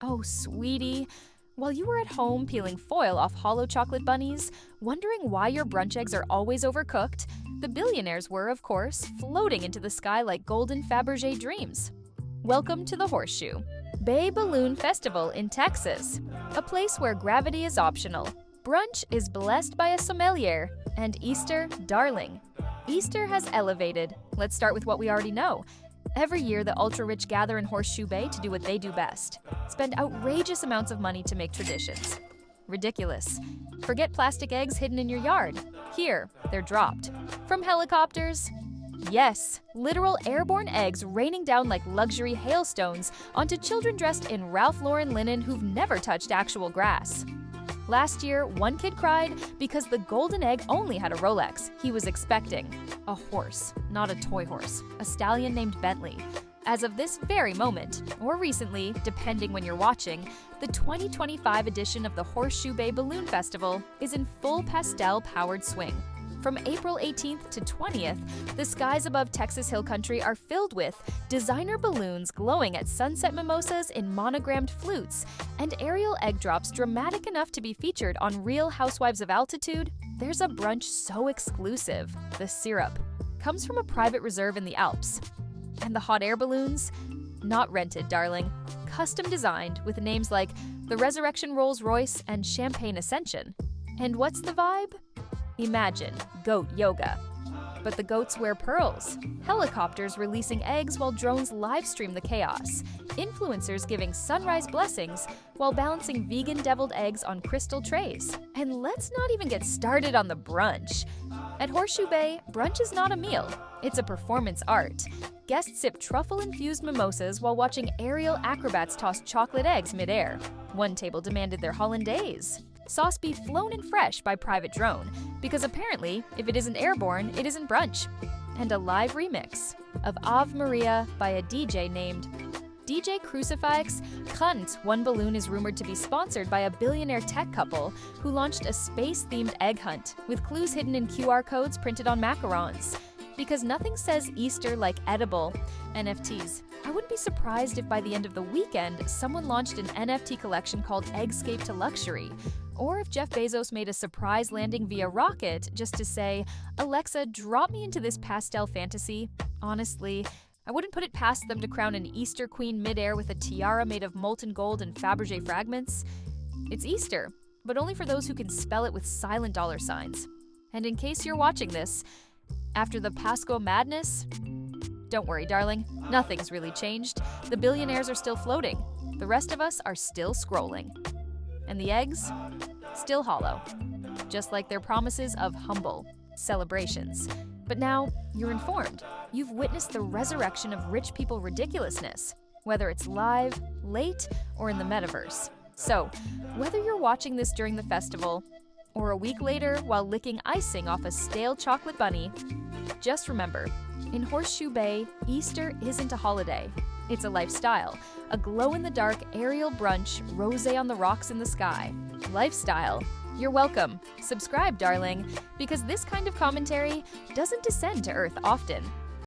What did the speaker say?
Oh, sweetie. While you were at home peeling foil off hollow chocolate bunnies, wondering why your brunch eggs are always overcooked, the billionaires were, of course, floating into the sky like golden Fabergé dreams. Welcome to the Horseshoe Bay Balloon Festival in Texas, a place where gravity is optional. Brunch is blessed by a sommelier, and Easter, darling. Easter has elevated. Let's start with what we already know. Every year, the ultra-rich gather in Horseshoe Bay to do what they do best: spend outrageous amounts of money to make traditions. Ridiculous. Forget plastic eggs hidden in your yard. Here, they're dropped. From helicopters. Yes, literal airborne eggs raining down like luxury hailstones onto children dressed in Ralph Lauren linen who've never touched actual grass. Last year, one kid cried because the golden egg only had a Rolex he was expecting. A horse, not a toy horse, a stallion named Bentley. As of this very moment, or recently, depending when you're watching, the 2025 edition of the Horseshoe Bay Balloon Festival is in full pastel-powered swing. From April 18th to 20th, the skies above Texas Hill Country are filled with designer balloons glowing at sunset mimosas in monogrammed flutes, and aerial egg drops dramatic enough to be featured on Real Housewives of Altitude. There's a brunch so exclusive. The syrup comes from a private reserve in the Alps. And the hot air balloons? Not rented, darling. Custom designed with names like the Resurrection Rolls-Royce and Champagne Ascension. And what's the vibe? Imagine goat yoga. But the goats wear pearls, helicopters releasing eggs while drones live-stream the chaos, influencers giving sunrise blessings while balancing vegan deviled eggs on crystal trays. And let's not even get started on the brunch. At Horseshoe Bay, brunch is not a meal, it's a performance art. Guests sip truffle-infused mimosas while watching aerial acrobats toss chocolate eggs midair. One table demanded their hollandaise. Sauce be flown in fresh by private drone, because apparently, if it isn't airborne, it isn't brunch. And a live remix of Ave Maria by a DJ named DJ CrucifiXxX. One balloon is rumored to be sponsored by a billionaire tech couple who launched a space-themed egg hunt with clues hidden in QR codes printed on macarons. Because nothing says Easter like edible NFTs. I wouldn't be surprised if by the end of the weekend, someone launched an NFT collection called Eggscape to Luxury. Or if Jeff Bezos made a surprise landing via rocket just to say, "Alexa, drop me into this pastel fantasy." Honestly, I wouldn't put it past them to crown an Easter queen midair with a tiara made of molten gold and Fabergé fragments. It's Easter, but only for those who can spell it with silent dollar signs. And in case you're watching this, after the Pasco madness, don't worry, darling, nothing's really changed. The billionaires are still floating. The rest of us are still scrolling. And the eggs? Still hollow. Just like their promises of humble celebrations. But now, you're informed. You've witnessed the resurrection of rich people ridiculousness, whether it's live, late, or in the metaverse. So, whether you're watching this during the festival, or a week later while licking icing off a stale chocolate bunny, just remember, in Horseshoe Bay, Easter isn't a holiday. It's a lifestyle, a glow-in-the-dark aerial brunch, rosé on the rocks in the sky. Lifestyle. You're welcome. Subscribe, darling, because this kind of commentary doesn't descend to Earth often.